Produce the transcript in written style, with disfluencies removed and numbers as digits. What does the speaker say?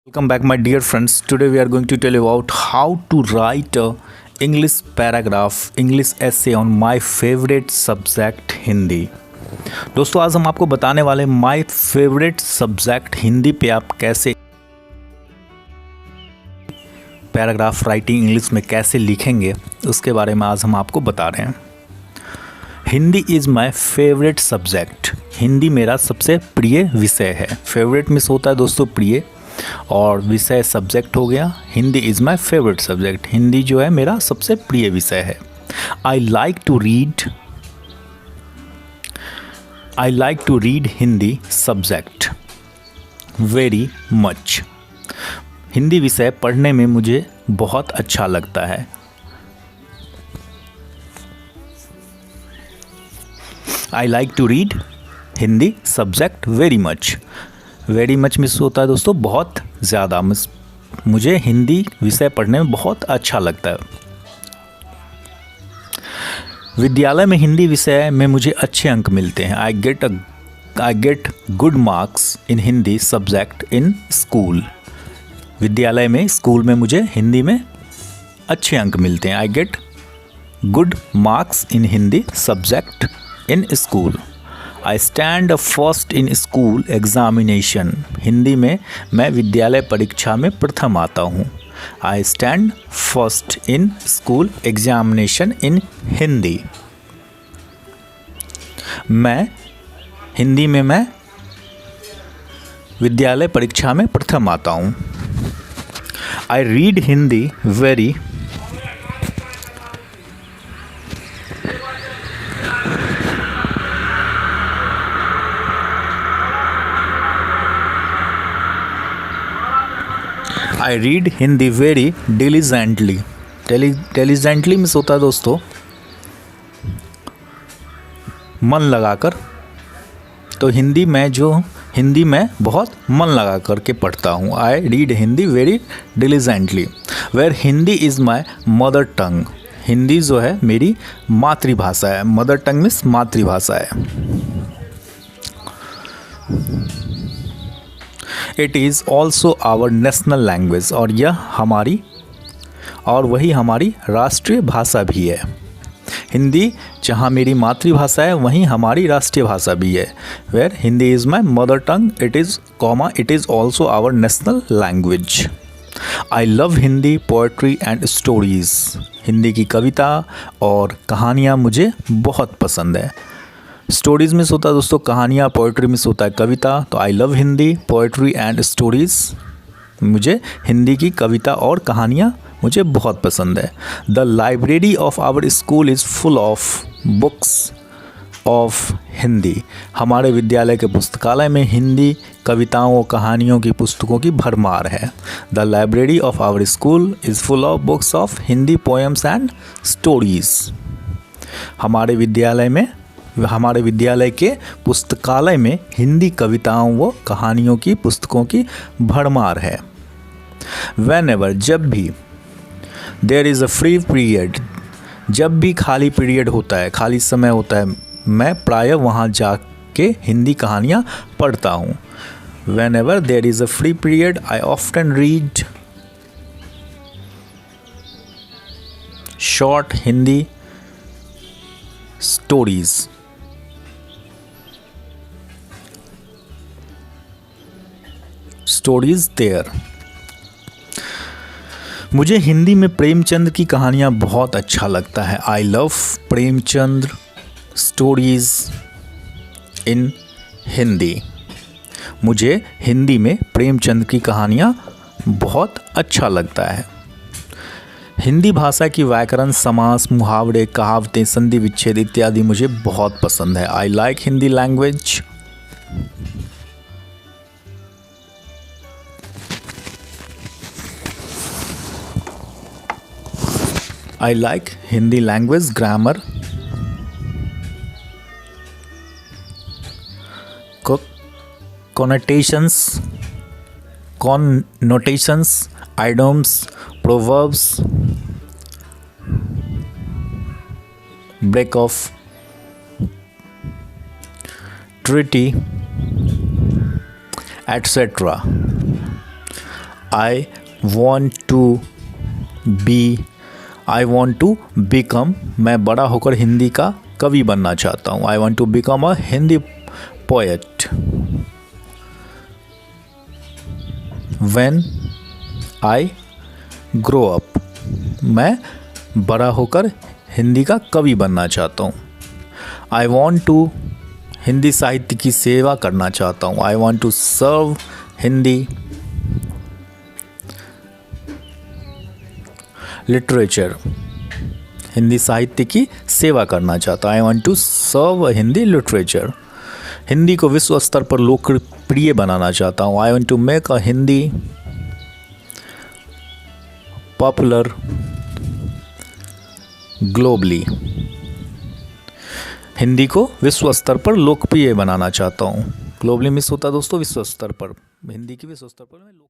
Welcome back, my dear friends. Today we are going to tell you about how to write a English paragraph, English essay on my favorite subject Hindi. दोस्तों आज हम आपको बताने वाले my favourite subject Hindi पे आप कैसे paragraph writing English में कैसे लिखेंगे उसके बारे में आज हम आपको बता रहे हैं। Hindi is my favourite subject. Hindi मेरा सबसे प्रिय विषय है। फेवरेट मिस होता है दोस्तों प्रिय, और विषय सब्जेक्ट हो गया। Hindi is my favourite subject. Hindi जो है मेरा सबसे प्रिय विषय है। I like to read Hindi subject very much. Hindi विषय पढ़ने में मुझे बहुत अच्छा लगता है। I like to read Hindi subject very much. Very much miss होता है दोस्तों बहुत ज़्यादा। मुझे हिंदी विषय पढ़ने में बहुत अच्छा लगता है। विद्यालय में हिंदी विषय में मुझे अच्छे अंक मिलते हैं। I get good marks in Hindi subject in school. विद्यालय में स्कूल में मुझे हिंदी में अच्छे अंक मिलते हैं। I get good marks in Hindi subject in school. I stand first in school examination. Hindi में मैं विद्यालय परीक्षा में प्रथम आता हूँ। I stand first in school examination in Hindi. Hindi में मैं विद्यालय परीक्षा में प्रथम आता हूँ। I read Hindi very I read Hindi very diligently. Diligently miss होता है दोस्तों मन लगाकर। तो हिंदी में बहुत मन लगा कर के पढ़ता हूँ। I read Hindi very diligently. Where Hindi is my mother tongue. Hindi जो है मेरी मातृभाषा है। मदर टंग मीन्स मातृभाषा है। It is also our national language. और वही हमारी राष्ट्रीय भाषा भी है। हिंदी जहाँ मेरी मातृभाषा है वहीं हमारी राष्ट्रीय भाषा भी है। Where Hindi is my mother tongue it is also our national language. I love Hindi poetry and stories. Hindi की कविता और कहानियाँ मुझे बहुत पसंद है। स्टोरीज़ मिस होता है दोस्तों कहानियाँ, पोएट्री मिस होता है कविता। तो आई love Hindi poetry and stories. मुझे हिंदी की कविता और कहानियाँ मुझे बहुत पसंद है। The library of our school is full of books of Hindi. हमारे विद्यालय के पुस्तकालय में हिंदी कविताओं और कहानियों की पुस्तकों की भरमार है। The library of our school is full of books of Hindi poems and stories. हमारे विद्यालय के पुस्तकालय में हिंदी कविताओं व कहानियों की पुस्तकों की भरमार है। Whenever जब भी there is a free period, जब भी खाली पीरियड होता है, खाली समय होता है, मैं प्रायः वहाँ जाके हिंदी कहानियाँ पढ़ता हूँ। Whenever there is a free period, I often read short Hindi stories। Stories there. मुझे हिंदी में प्रेमचंद की कहानियाँ बहुत अच्छा लगता है। I love Premchand stories in Hindi. मुझे हिंदी में प्रेमचंद की कहानियाँ बहुत अच्छा लगता है। हिंदी भाषा की व्याकरण, समास, मुहावरे, कहावतें, संधि विच्छेद इत्यादि मुझे बहुत पसंद है। I like Hindi language. I like Hindi language, grammar, connotations, idioms, proverbs, break of treaty, etc. I want to become, मैं बड़ा होकर हिंदी का कवि बनना चाहता हूँ। I want to become a Hindi poet. When I grow up, मैं बड़ा होकर हिंदी का कवि बनना चाहता हूँ। आई वॉन्ट टू, हिंदी साहित्य की सेवा करना चाहता हूँ। I want to serve Hindi literature, Hindi साहित्य की सेवा करना चाहता हूँ। I want to serve Hindi literature, Hindi को विश्व स्तर पर लोकप्रिय बनाना चाहता हूँ। I want to make a Hindi popular globally, Hindi को विश्व स्तर पर लोकप्रिय बनाना चाहता हूँ। ग्लोबली मिस होता है दोस्तों विश्व स्तर पर, हिंदी की विश्व स्तर पर